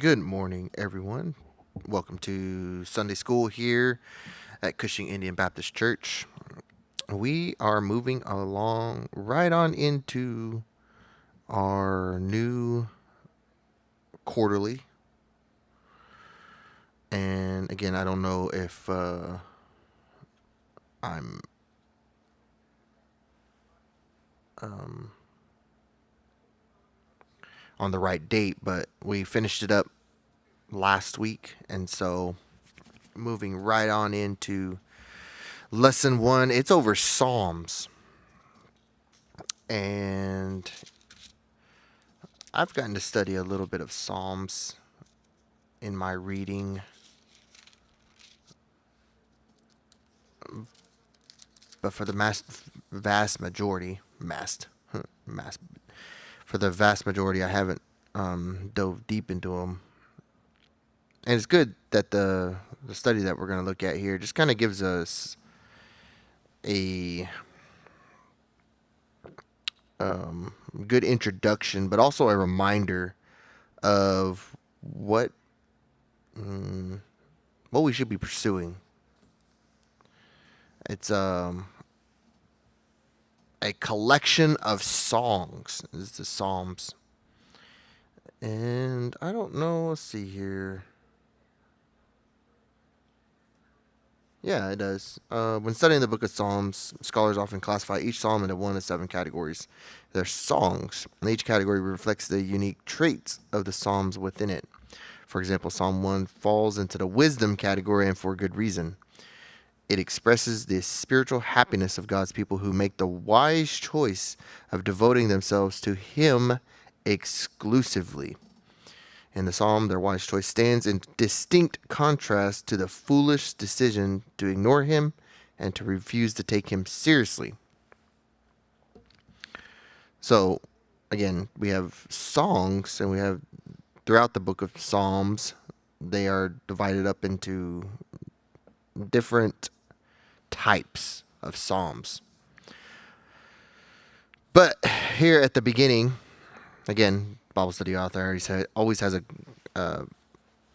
Good morning, everyone. Welcome to Sunday School here at Cushing Indian Baptist Church. We are moving along right on into our new quarterly. And again, I don't know if I'm um, on the right date, but we finished it up last week. And so moving right on into lesson one, it's over Psalms. And I've gotten to study a little bit of Psalms in my reading, but for the vast majority, mass, for the vast majority, I haven't dove deep into them. And it's good that the study that we're going to look at here just kind of gives us a good introduction, but also a reminder of mm, what we should be pursuing. It's a collection of songs. This is the Psalms. And I don't know, let's see here. Yeah, it does. When studying the book of Psalms, scholars often classify each psalm into one of seven categories. They're songs, and each category reflects the unique traits of the psalms within it. For example, Psalm 1 falls into the wisdom category, and for good reason. It expresses the spiritual happiness of God's people who make the wise choice of devoting themselves to Him exclusively. In the psalm, their wise choice stands in distinct contrast to the foolish decision to ignore him and to refuse to take him seriously. So, again, we have songs, and we have throughout the book of Psalms, they are divided up into different types of psalms. But here at the beginning, again, Bible study author always has a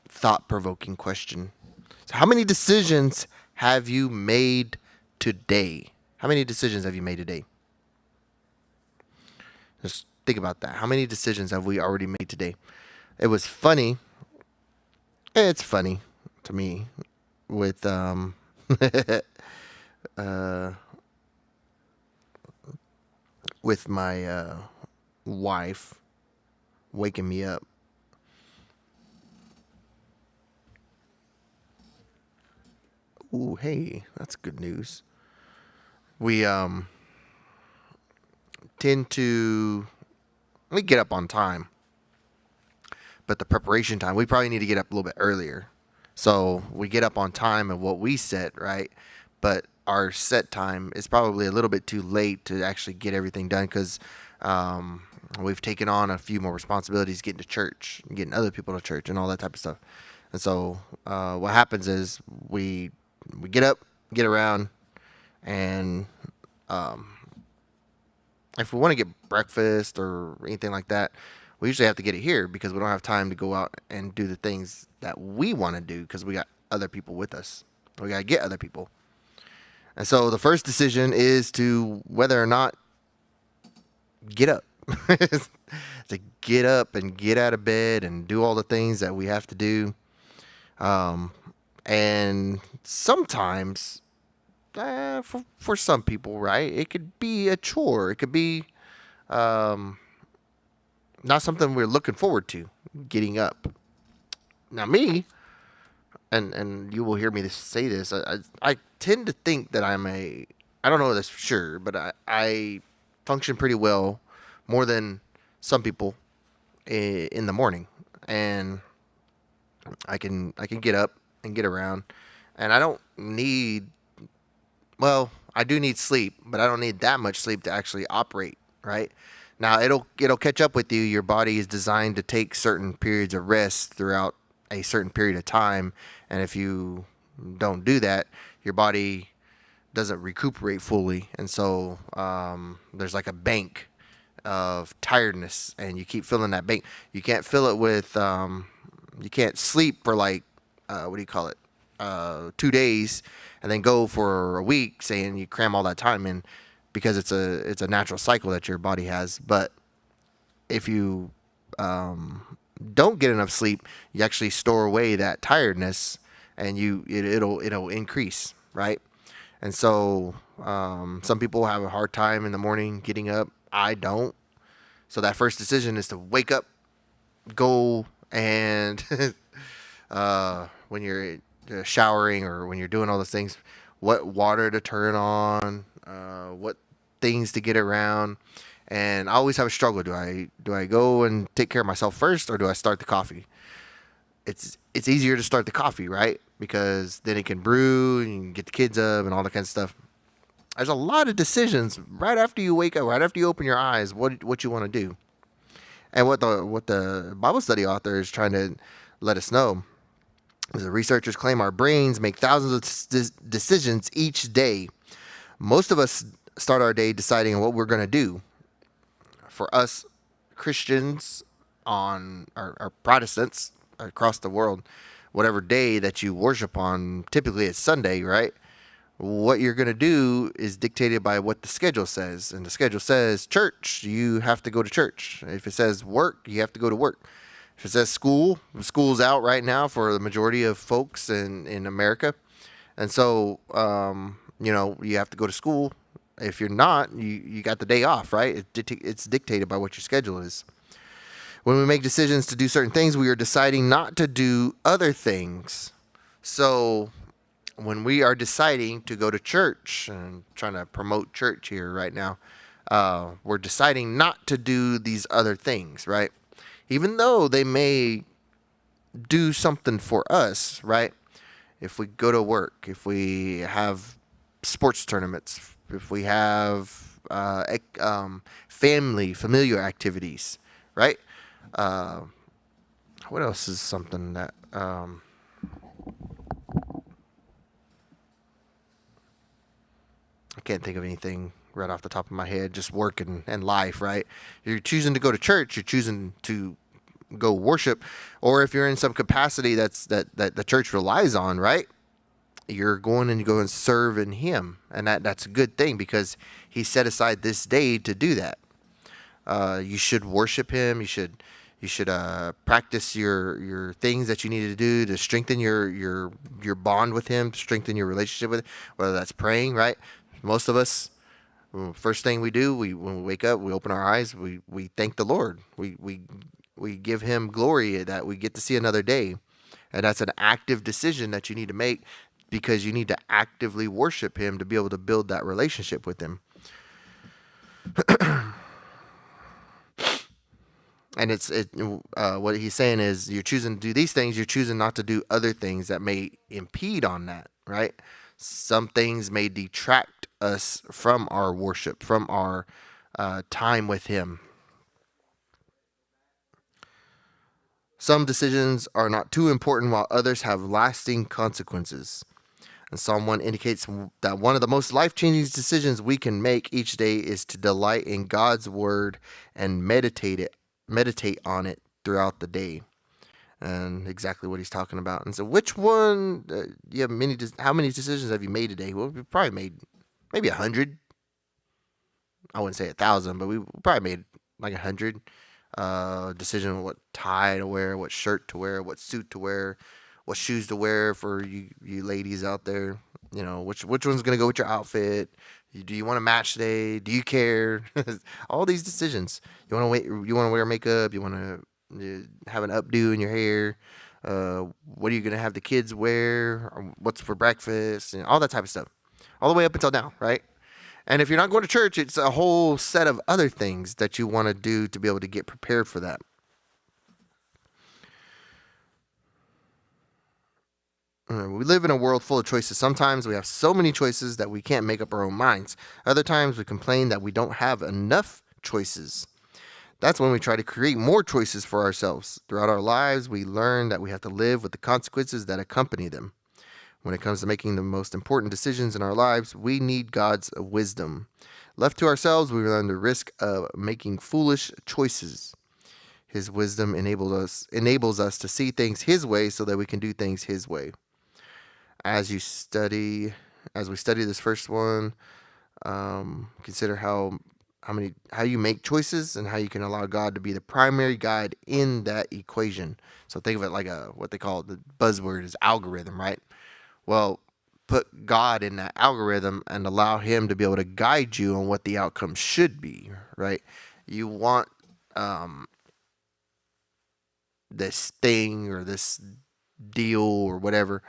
thought-provoking question. So how many decisions have you made today? How many decisions have you made today? Just think about that. How many decisions have we already made today? It was funny. It's funny to me with uh, with my wife waking me up. Ooh, hey, that's good news. We tend to we get up on time, but the preparation time we probably need to get up a little bit earlier. So we get up on time of what we set, right? But our set time is probably a little bit too late to actually get everything done because we've taken on a few more responsibilities, getting to church, getting other people to church, and all that type of stuff. And so what happens is we get up, get around, and um, if we want to get breakfast or anything like that, we usually have to get it here because we don't have time to go out and do the things that we want to do because we got other people with us. We got to get other people. And so the first decision is to whether or not get up. To get up and get out of bed and do all the things that we have to do. Um, and sometimes, for some people, right, it could be a chore. It could be um, not something we're looking forward to, getting up. Now, me, and you will hear me say this, I tend to think that I don't know this for sure, but I function pretty well more than some people in the morning. And I can get up and get around, and I don't need, well, I do need sleep, but I don't need that much sleep to actually operate, right? Now it'll catch up with you. Your body is designed to take certain periods of rest throughout a certain period of time, and if you don't do that, your body doesn't recuperate fully, and so there's like a bank of tiredness, and you keep filling that bank. You can't fill it with You can't sleep for like, what do you call it? 2 days, and then go for a week, saying you cram all that time in, because it's a natural cycle that your body has. But if you don't get enough sleep, you actually store away that tiredness, and it'll increase, right? And so some people have a hard time in the morning getting up. I don't. So that first decision is to wake up, go, and when you're showering or when you're doing all those things, what water to turn on, what things to get around. And I always have a struggle. Do I go and take care of myself first, or do I start the coffee? It's easier to start the coffee, right? Because then it can brew and you can get the kids up and all that kind of stuff. There's a lot of decisions right after you wake up, right after you open your eyes, what you want to do. And what the Bible study author is trying to let us know is the researchers claim our brains make thousands of decisions each day. Most of us start our day deciding what we're going to do. For us Christians, our Protestants across the world, whatever day that you worship on, typically it's Sunday, right? What you're going to do is dictated by what the schedule says. And the schedule says church, you have to go to church. If it says work, you have to go to work. If it says school's out right now for the majority of folks in America. And so, you have to go to school. If you're not, you got the day off, right? It's dictated by what your schedule is. When we make decisions to do certain things, we are deciding not to do other things. So when we are deciding to go to church, and trying to promote church here right now, we're deciding not to do these other things, right? Even though they may do something for us, right? If we go to work, if we have sports tournaments, if we have familiar activities, right? What else is something that I can't think of anything right off the top of my head. Just work and life, right? You're choosing to go to church. You're choosing to go worship, or if you're in some capacity that the church relies on, right? You're going and you go and serve in Him, and that's a good thing because He set aside this day to do that. You should worship Him. You should practice your things that you need to do to strengthen your bond with Him, strengthen your relationship with Him, whether that's praying, right? Most of us, first thing we do, when we wake up, we open our eyes, we thank the Lord. We give Him glory that we get to see another day. And that's an active decision that you need to make, because you need to actively worship Him to be able to build that relationship with Him. And what he's saying is, you're choosing to do these things, you're choosing not to do other things that may impede on that, right? Some things may detract us from our worship, from our time with Him. Some decisions are not too important, while others have lasting consequences. And Psalm 1 indicates that one of the most life-changing decisions we can make each day is to delight in God's word and meditate on it throughout the day. And exactly what he's talking about. And so, which one? You have many. How many decisions have you made today? Well, we probably made maybe 100. I wouldn't say 1,000, but we probably made like 100 decision on what tie to wear, what shirt to wear, what suit to wear, what shoes to wear for you ladies out there. Which one's gonna go with your outfit? Do you want to match today? Do you care? All these decisions. You want to wait? You want to wear makeup? You want to have an updo in your hair? What are you gonna have the kids wear? Or what's for breakfast? And all that type of stuff. All the way up until now, right? And if you're not going to church, it's a whole set of other things that you want to do to be able to get prepared for that. We live in a world full of choices. Sometimes we have so many choices that we can't make up our own minds. Other times we complain that we don't have enough choices. That's when we try to create more choices for ourselves. Throughout our lives, we learn that we have to live with the consequences that accompany them. When it comes to making the most important decisions in our lives, we need God's wisdom. Left to ourselves, we run the risk of making foolish choices. His wisdom enables us to see things His way so that we can do things His way. As you study, as we study this first one, consider how you make choices and how you can allow God to be the primary guide in that equation. So think of it like what they call the buzzword is algorithm, right? Well, put God in that algorithm and allow Him to be able to guide you on what the outcome should be, right? You want this thing or this deal or whatever,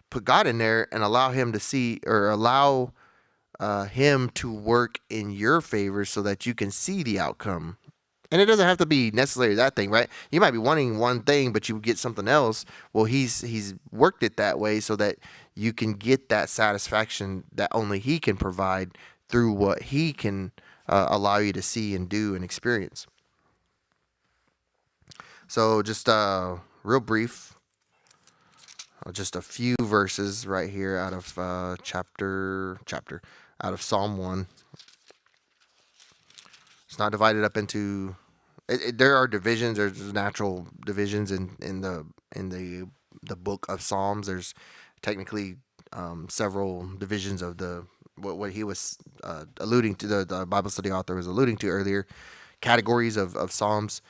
put God in there and allow Him to see, or allow Him to work in your favor so that you can see the outcome. And it doesn't have to be necessarily that thing, right? You might be wanting one thing, but you get something else. Well, he's worked it that way so that you can get that satisfaction that only He can provide through what He can allow you to see and do and experience. So just real brief, just a few verses right here out of chapter out of Psalm 1. It's not divided up into. There are divisions. There's natural divisions in the book of Psalms. There's technically several divisions of the what he was alluding to. The Bible study author was alluding to earlier, categories of Psalms.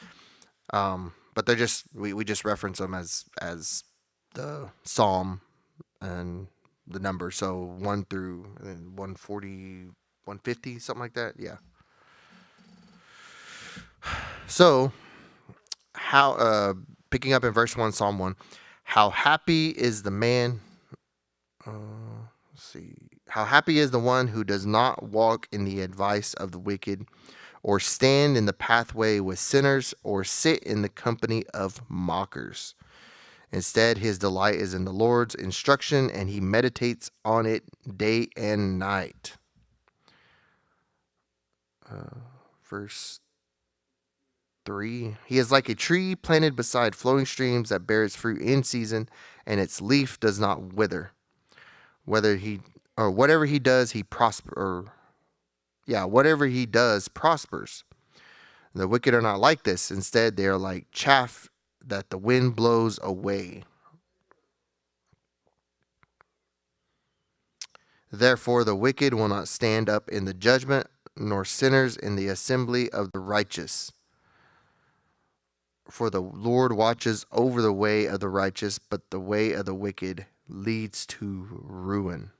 But they're just we just reference them as the Psalm and the number. So 1 through 140, 150, something like that. Yeah. So, how picking up in verse 1, Psalm 1, how happy is the man, let's see, how happy is the one who does not walk in the advice of the wicked, or stand in the pathway with sinners, or sit in the company of mockers. Instead, his delight is in the Lord's instruction, and he meditates on it day and night. Verse 3. He is like a tree planted beside flowing streams that bears fruit in season, and its leaf does not wither. Whatever he does, whatever he does prospers. The wicked are not like this. Instead, they are like chaff that the wind blows away. Therefore, the wicked will not stand up in the judgment, nor sinners in the assembly of the righteous. For the Lord watches over the way of the righteous, but the way of the wicked leads to ruin.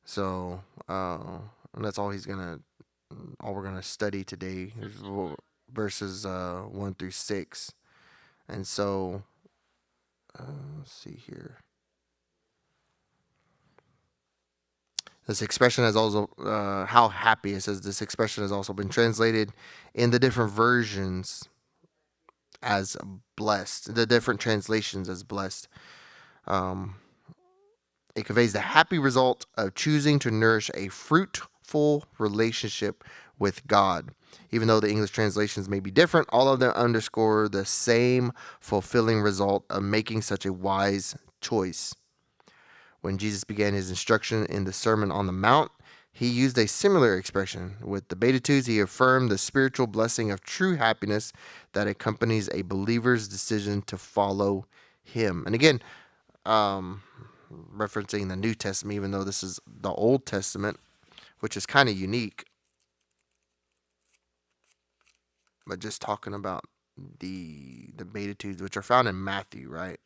So, and that's all we're gonna study today, is verses 1 through 6. And so, let's see here. This expression has also, how happy, it says this expression has also been translated in the different versions as blessed, the different translations as blessed. It conveys the happy result of choosing to nourish a fruitful relationship with God. Even though the English translations may be different, all of them underscore the same fulfilling result of making such a wise choice. When Jesus began his instruction in the Sermon on the Mount, he used a similar expression. With the Beatitudes, he affirmed the spiritual blessing of true happiness that accompanies a believer's decision to follow him. And again, referencing the New Testament, even though this is the Old Testament, which is kind of unique, but just talking about the Beatitudes, which are found in Matthew, right?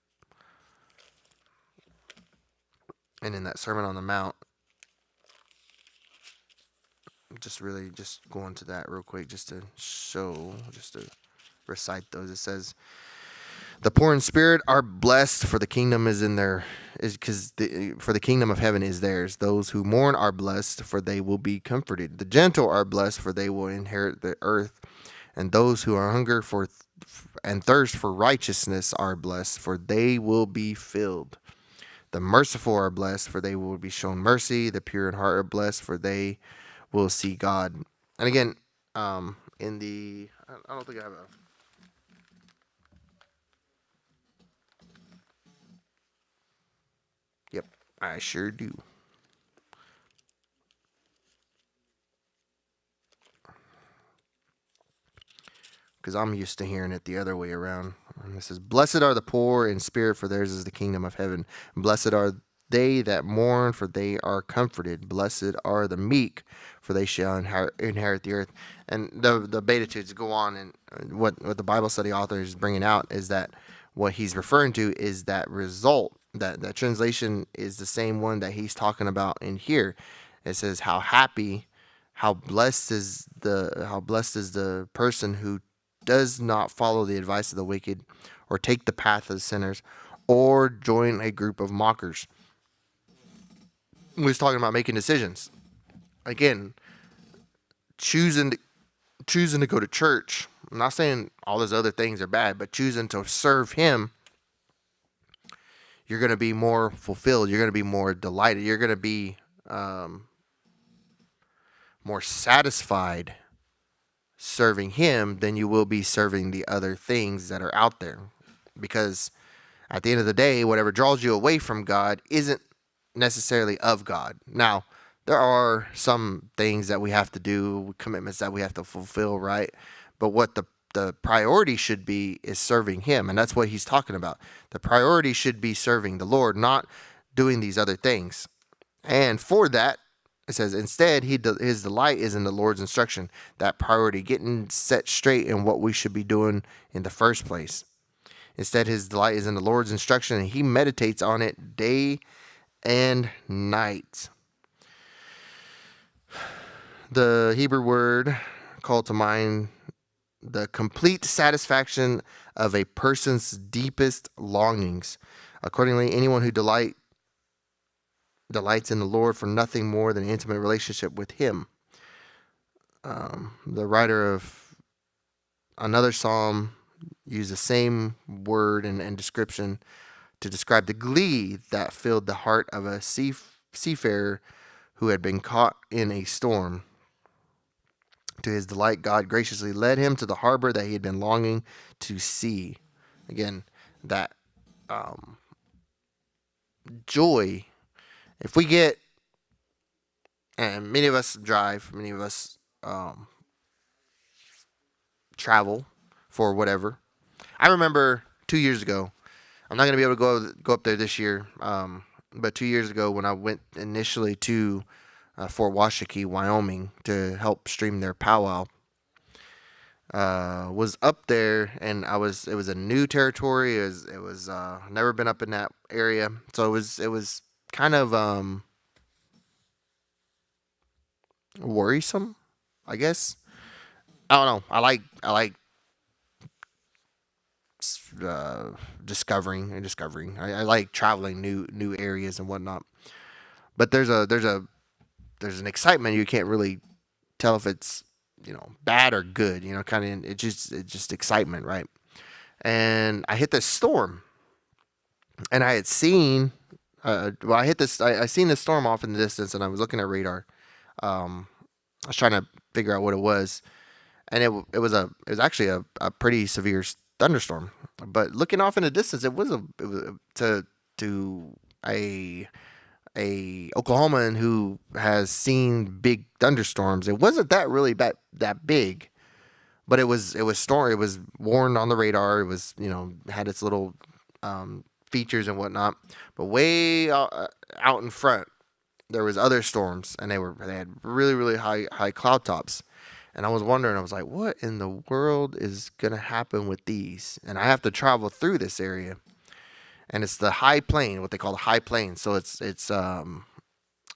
And in that Sermon on the Mount, just go into that real quick, just to recite those. It says, "The poor in spirit are blessed, for the kingdom for the kingdom of heaven is theirs. Those who mourn are blessed, for they will be comforted. The gentle are blessed, for they will inherit the earth. And those who are hunger for and thirst for righteousness are blessed, for they will be filled. The merciful are blessed, for they will be shown mercy. The pure in heart are blessed, for they will see God." And again, I don't think I have a. Yep, I sure do. because I'm used to hearing it the other way around. And it says, "Blessed are the poor in spirit, for theirs is the kingdom of heaven. Blessed are they that mourn, for they are comforted. Blessed are the meek, for they shall inherit the earth." And the Beatitudes go on, and what the Bible study author is bringing out is that what he's referring to is that result. That translation is the same one that he's talking about in here. It says, "How happy, how blessed is the person who does not follow the advice of the wicked, or take the path of sinners, or join a group of mockers." We was talking about making decisions. Again, choosing to go to church. I'm not saying all those other things are bad, but choosing to serve Him, you're going to be more fulfilled. You're going to be more delighted. You're going to be more satisfied serving Him than you will be serving the other things that are out there. Because at the end of the day, whatever draws you away from God isn't necessarily of God. Now, there are some things that we have to do, commitments that we have to fulfill, right? But what the priority should be is serving Him. And that's what he's talking about. The priority should be serving the Lord, not doing these other things. And for that, it says, instead, his delight is in the Lord's instruction. That priority, getting set straight in what we should be doing in the first place. Instead, his delight is in the Lord's instruction, and he meditates on it day and night. The Hebrew word called to mind the complete satisfaction of a person's deepest longings. Accordingly, anyone who delights in the Lord for nothing more than an intimate relationship with Him. The writer of another psalm used the same word and description to describe the glee that filled the heart of a seafarer who had been caught in a storm. To his delight, God graciously led him to the harbor that he had been longing to see. Again, that joy. If we get, and many of us drive, many of us travel for whatever. I remember 2 years ago, I'm not going to be able to go up there this year, but 2 years ago when I went initially to Fort Washakie, Wyoming, to help stream their powwow, was up there, and it was a new territory. It was never been up in that area, so it was kind of worrisome, I guess. I don't know. I like discovering. I like traveling new areas and whatnot. But there's an excitement you can't really tell if it's bad or good. Kind of it's just excitement, right? And I hit this storm, and I had seen. I hit this. I seen this storm off in the distance, and I was looking at radar. I was trying to figure out what it was, and it was actually a pretty severe thunderstorm. But looking off in the distance, it was to a Oklahoman who has seen big thunderstorms. It wasn't that big, but it was storm. It was warned on the radar. It was had its little features and whatnot. But way out in front, there was other storms, and they had really high cloud tops. And I was wondering, I was like, what in the world is gonna happen with these? And I have to travel through this area, and it's the high plain, what they call the high plain. So it's I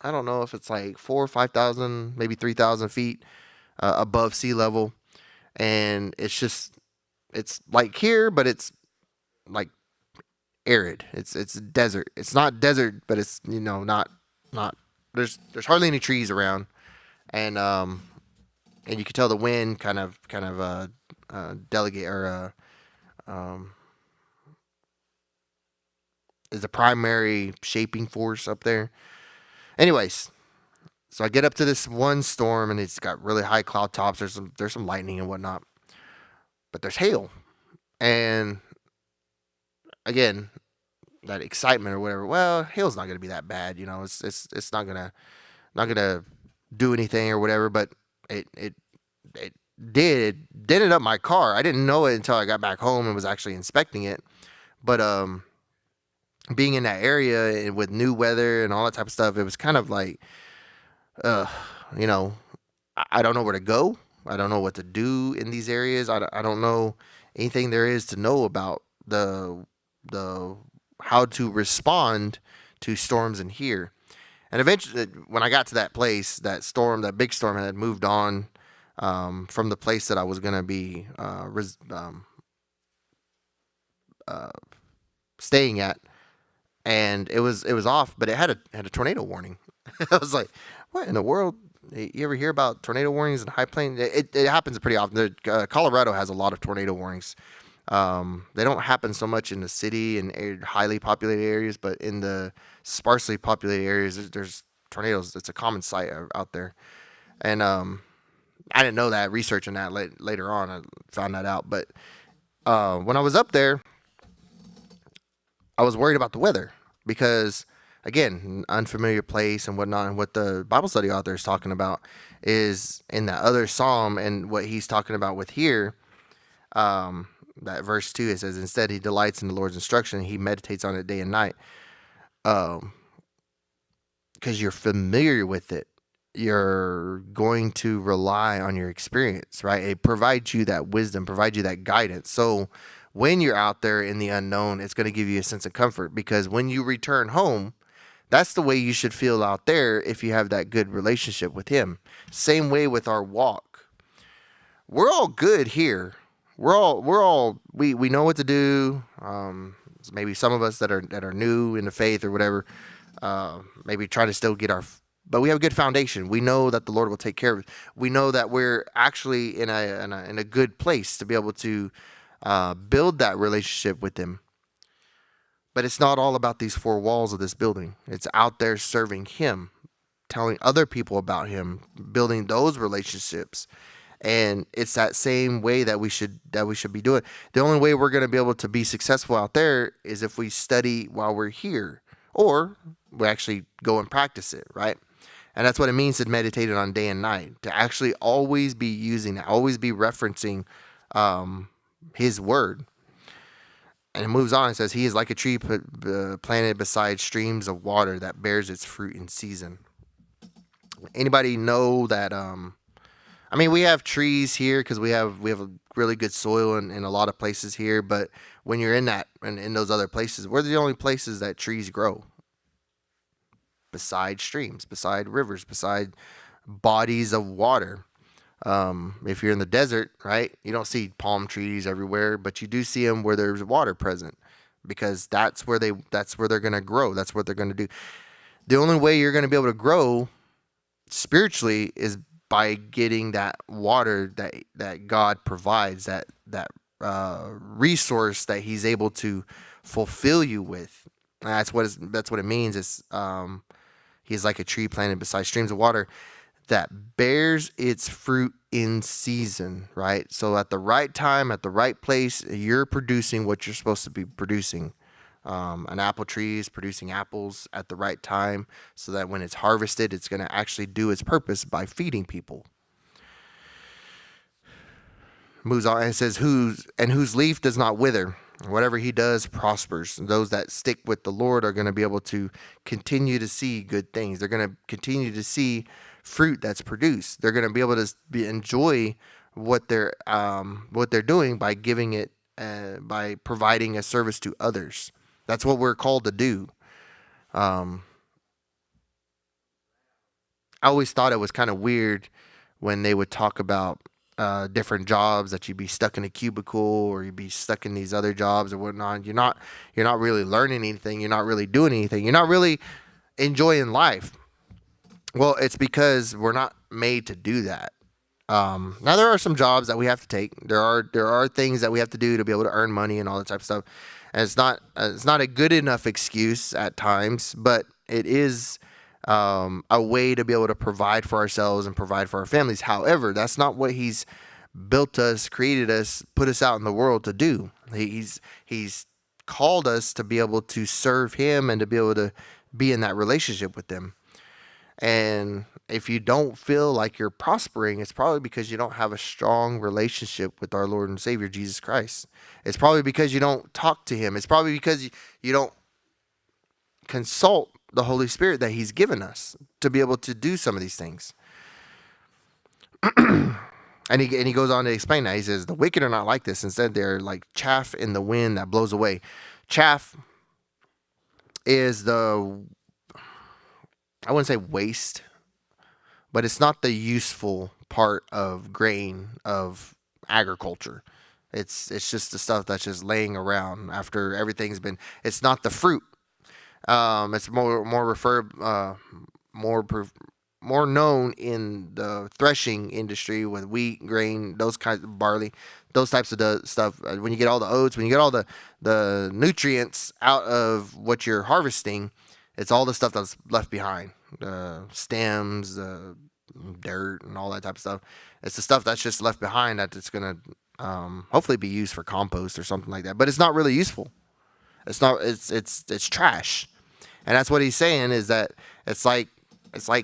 don't know if it's like 4,000 or 5,000, maybe 3,000 feet above sea level, and it's like here, but it's like arid. It's desert. It's not desert, but it's not there's hardly any trees around, and you can tell the wind kind of delegate or is the primary shaping force up there. Anyways, so I get up to this one storm, and it's got really high cloud tops. There's some lightning and whatnot, but there's hail, and again, that excitement or whatever. Well, hail's not gonna be that bad, It's not gonna do anything or whatever. But it dented up my car. I didn't know it until I got back home and was actually inspecting it. But being in that area and with new weather and all that type of stuff, it was kind of like, uh, you know, I don't know where to go. I don't know what to do in these areas. I don't know anything there is to know about the how to respond to storms in here. And eventually, when I got to that place, that big storm had moved on from the place that I was going to be staying at, and it was off, but it had a tornado warning. I was like, what in the world? You ever hear about tornado warnings in high plains? It happens pretty often. Colorado has a lot of tornado warnings. They don't happen so much in the city and highly populated areas, but in the sparsely populated areas, there's tornadoes. It's a common sight out there. And I didn't know that. Researching that later on, I found that out. But when I was up there, I was worried about the weather because, again, unfamiliar place and whatnot. And what the Bible study author is talking about is in that other psalm, and what he's talking about with here. That verse 2, it says, instead he delights in the Lord's instruction, he meditates on it day and night. Because you're familiar with it, you're going to rely on your experience, right? It provides you that wisdom, provides you that guidance. So when you're out there in the unknown, it's going to give you a sense of comfort, because when you return home, that's the way you should feel out there if you have that good relationship with him. Same way with our walk. We're all good here. We know what to do. Maybe some of us that are new in the faith or whatever, maybe try to still get but we have a good foundation. We know that the Lord will take care of it. We know that we're actually in a good place to be able to build that relationship with him. But it's not all about these four walls of this building. It's out there serving him, telling other people about him, building those relationships. And it's that same way that we should be doing. The only way we're going to be able to be successful out there is if we study while we're here, or we actually go and practice it, right? And that's what it means to meditate on day and night, to actually always be using it, always be referencing his word. And it moves on and says, he is like a tree planted beside streams of water that bears its fruit in season. Anybody know that we have trees here because we have a really good soil in a lot of places here. But when you're in those other places, we're the only places that trees grow. Beside streams, beside rivers, beside bodies of water. If you're in the desert, right, you don't see palm trees everywhere, but you do see them where there's water present, because that's where they're going to grow. That's what they're going to do. The only way you're going to be able to grow spiritually is by getting that water that God provides, that resource that he's able to fulfill you with. And that's what it means. It's he's like a tree planted beside streams of water that bears its fruit in season, right? So at the right time, at the right place, you're producing what you're supposed to be producing. An apple tree is producing apples at the right time, so that when it's harvested, it's going to actually do its purpose by feeding people. Moves on and says, whose leaf does not wither. Whatever he does prospers. Those that stick with the Lord are going to be able to continue to see good things. They're going to continue to see fruit that's produced. They're going to be able to enjoy what they're doing by giving it, by providing a service to others. That's what we're called to do. I always thought it was kind of weird when they would talk about different jobs, that you'd be stuck in a cubicle or you'd be stuck in these other jobs or whatnot. You're not really learning anything. You're not really doing anything. You're not really enjoying life. Well, it's because we're not made to do that. Now there are some jobs that we have to take. There are things that we have to do to be able to earn money and all that type of stuff. And it's not a good enough excuse at times, but it is a way to be able to provide for ourselves and provide for our families. However, that's not what he's built us, created us, put us out in the world to do. He's called us to be able to serve him and to be able to be in that relationship with him. And if you don't feel like you're prospering, it's probably because you don't have a strong relationship with our Lord and Savior, Jesus Christ. It's probably because you don't talk to him. It's probably because you don't consult the Holy Spirit that he's given us to be able to do some of these things. And he goes on to explain that. He says, the wicked are not like this. Instead, they're like chaff in the wind that blows away. Chaff is I wouldn't say waste, but it's not the useful part of grain, of agriculture. It's just the stuff that's just laying around after everything's been. It's not the fruit. It's more known in the threshing industry with wheat, grain, those kinds of barley, those types of stuff. When you get all the oats, when you get all the nutrients out of what you're harvesting, it's all the stuff that's left behind. The stems, the dirt, and all that type of stuff. It's the stuff that's just left behind that it's gonna hopefully be used for compost or something like that. But it's not really useful. It's not. It's trash, and that's what he's saying is that it's like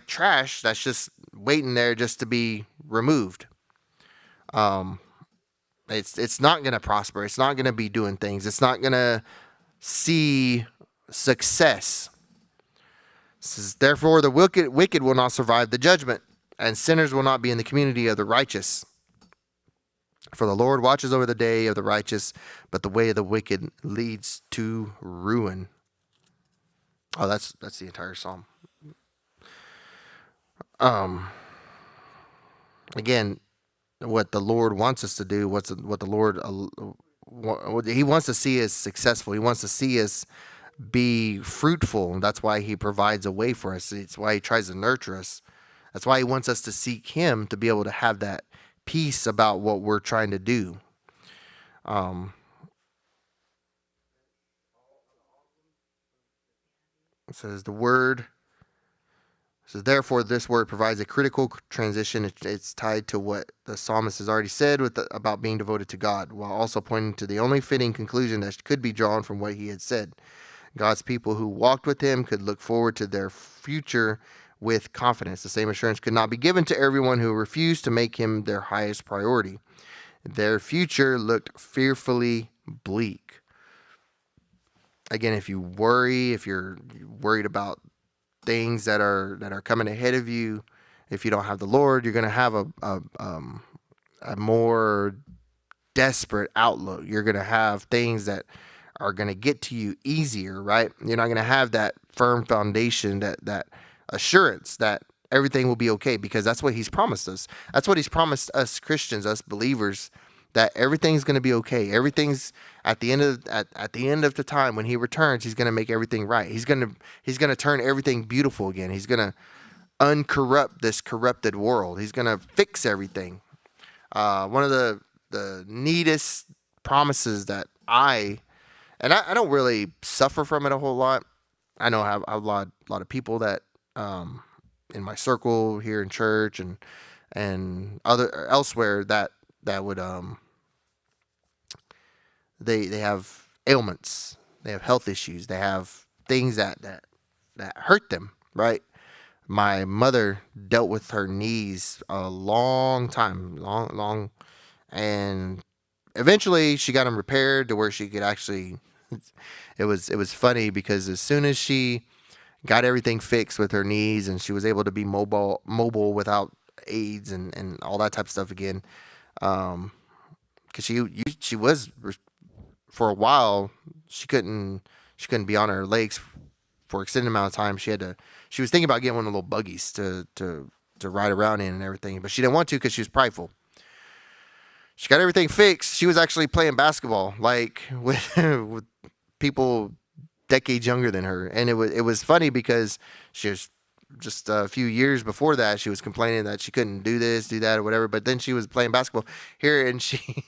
trash that's just waiting there just to be removed. It's not gonna prosper. It's not gonna be doing things. It's not gonna see success. It says, therefore, the wicked will not survive the judgment, and sinners will not be in the community of the righteous. For the Lord watches over the day of the righteous, but the way of the wicked leads to ruin. Oh, that's the entire psalm. Again, what the Lord wants us to do, what the Lord he wants to see us successful. He wants to see us be fruitful. That's why he provides a way for us. It's why he tries to nurture us. That's why he wants us to seek him to be able to have that peace about what we're trying to do. It says therefore this word provides a critical transition. It's tied to what the psalmist has already said about being devoted to God, while also pointing to the only fitting conclusion that could be drawn from what he had said. God's people who walked with him could look forward to their future with confidence. The same assurance could not be given to everyone who refused to make him their highest priority. Their future looked fearfully bleak. Again, if you're worried about things that are coming ahead of you, if you don't have the Lord, you're going to have a more desperate outlook. You're going to have things that are going to get to you easier, right? You're not going to have that firm foundation, that assurance that everything will be okay, because that's what he's promised us. That's what he's promised us Christians, us believers, that everything's going to be okay. Everything's at the end of the time when he returns, he's going to make everything right. He's going to turn everything beautiful again. He's going to uncorrupt this corrupted world. He's going to fix everything. One of the neatest promises that I don't really suffer from it a whole lot. I know I have a lot of people that in my circle here in church and elsewhere that would they have ailments, they have health issues, they have things that hurt them, right? My mother dealt with her knees a long time, long, and eventually she got them repaired to where she could actually. It was funny because as soon as she got everything fixed with her knees and she was able to be mobile without aids and all that type of stuff again, because she was for a while she couldn't be on her legs for extended amount of time. She was thinking about getting one of the little buggies to ride around in and everything, but she didn't want to because she was prideful. She got everything fixed. She was actually playing basketball like with people decades younger than her, and it was funny because she was just a few years before that she was complaining that she couldn't do this, do that, or whatever. But then she was playing basketball here, and she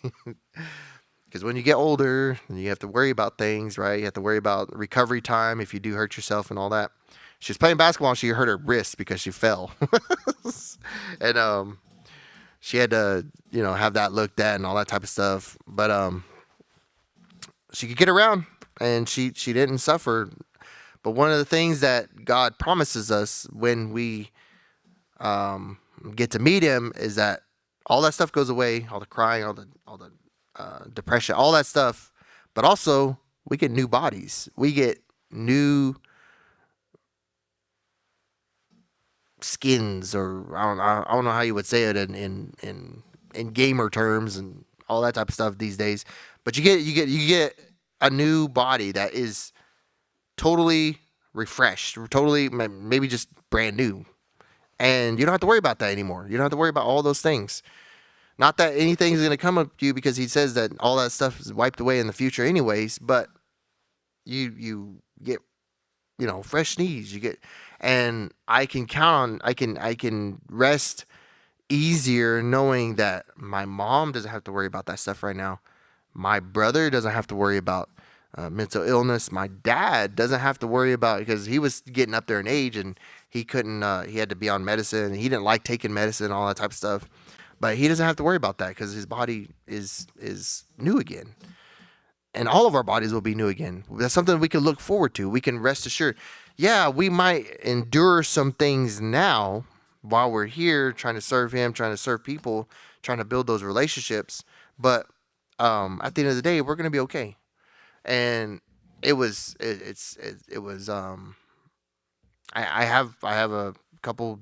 because when you get older, you have to worry about things, right? You have to worry about recovery time if you do hurt yourself and all that. She was playing basketball and she hurt her wrist because she fell, and she had to have that looked at and all that type of stuff. But she could get around and she didn't suffer. But one of the things that God promises us when we get to meet him is that all that stuff goes away, all the crying, all the depression, all that stuff. But also, we get new bodies. We get new skins, or I don't know how you would say it in gamer terms and all that type of stuff these days. But you get a new body that is totally refreshed, totally maybe just brand new, and you don't have to worry about that anymore. You don't have to worry about all those things. Not that anything's going to come up to you, because he says that all that stuff is wiped away in the future, anyways. But you get fresh knees. You get, and I can count on I can rest easier knowing that my mom doesn't have to worry about that stuff right now. My brother doesn't have to worry about mental illness. My dad doesn't have to worry about, because he was getting up there in age and he couldn't. He had to be on medicine. He didn't like taking medicine, all that type of stuff. But he doesn't have to worry about that because his body is new again, and all of our bodies will be new again. That's something we can look forward to. We can rest assured. Yeah, we might endure some things now while we're here trying to serve Him, trying to serve people, trying to build those relationships. But at the end of the day, we're gonna be okay. And it was I have a couple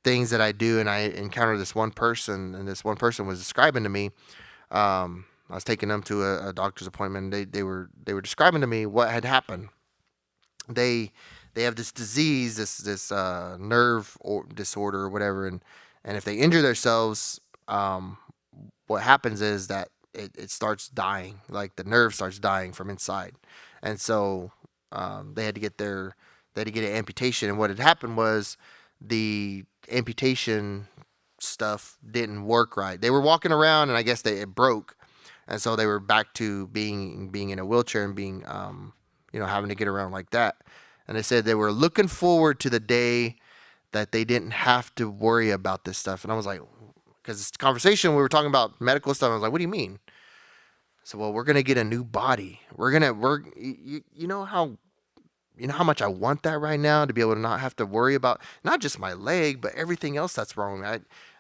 things that I do, and I encountered this one person, and this one person was describing to me. I was taking them to a doctor's appointment. And they were describing to me what had happened. They they have this disease, this nerve or disorder or whatever, and if they injure themselves, um, what happens is that it starts dying, like the nerve starts dying from inside, and so they had to get an amputation. And what had happened was the amputation stuff didn't work right. They were walking around, and I guess it broke, and so they were back to being in a wheelchair and being having to get around like that. And they said they were looking forward to the day that they didn't have to worry about this stuff. And I was like, because this conversation we were talking about medical stuff. I was like, what do you mean? So, well, we're gonna get a new body. You know how much I want that right now, to be able to not have to worry about not just my leg, but everything else that's wrong.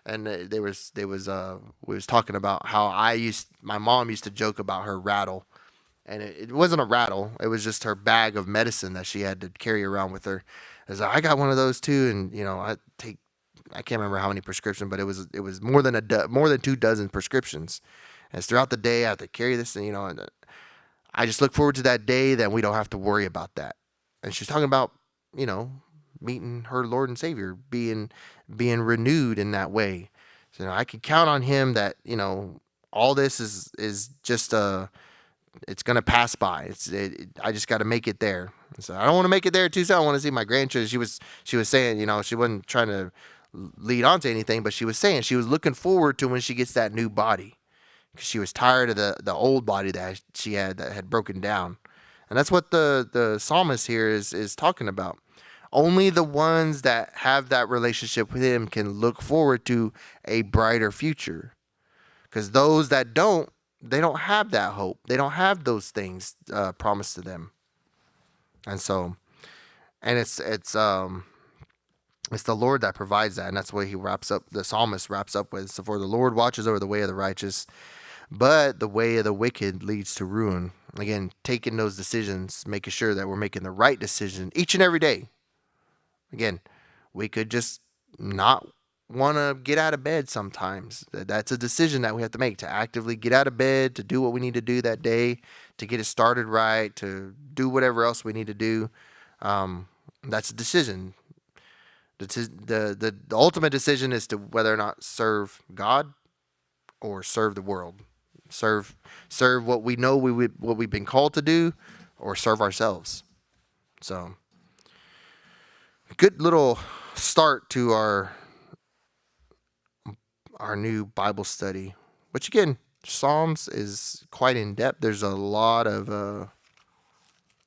And we was talking about how my mom used to joke about her rattle, and it wasn't a rattle. It was just her bag of medicine that she had to carry around with her. I got one of those too, and I can't remember how many prescriptions, but it was more than 2 dozen prescriptions. And it's throughout the day I have to carry this, and I just look forward to that day that we don't have to worry about that. And she's talking about, you know, meeting her Lord and Savior, being renewed in that way. So I can count on Him that all this is just it's gonna pass by. I just got to make it there. So I don't want to make it there too soon. I want to see my grandchildren. She was saying, she wasn't trying to lead on to anything, but she was saying she was looking forward to when she gets that new body, because she was tired of the old body that she had that had broken down. And that's what the psalmist here is talking about. Only the ones that have that relationship with Him can look forward to a brighter future. Because those that don't, they don't have that hope. They don't have those things promised to them. And so, and it's the Lord that provides that, and that's what the psalmist wraps up with. So, for the Lord watches over the way of the righteous, but the way of the wicked leads to ruin. Again, taking those decisions, making sure that we're making the right decision each and every day. Again, we could just not want to get out of bed sometimes. That's a decision that we have to make, to actively get out of bed, to do what we need to do that day, to get it started right, to do whatever else we need to do. That's a decision. The ultimate decision is to whether or not serve God or serve the world. Serve what we know what we've been called to do, or serve ourselves. So, good little start to our new Bible study, which again, Psalms is quite in depth. There's a lot of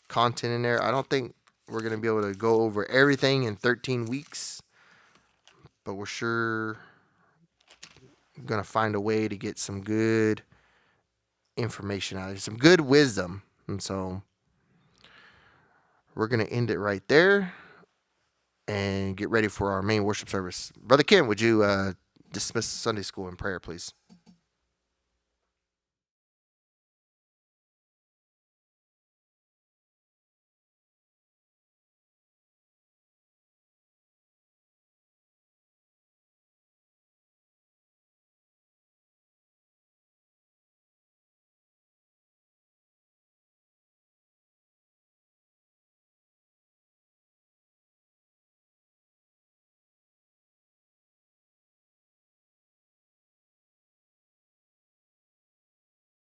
content in there. I don't think we're going to be able to go over everything in 13 weeks, but we're sure going to find a way to get some good information out of it, some good wisdom. And so we're going to end it right there. and get ready for our main worship service. Brother Ken, would you dismiss Sunday school in prayer, please?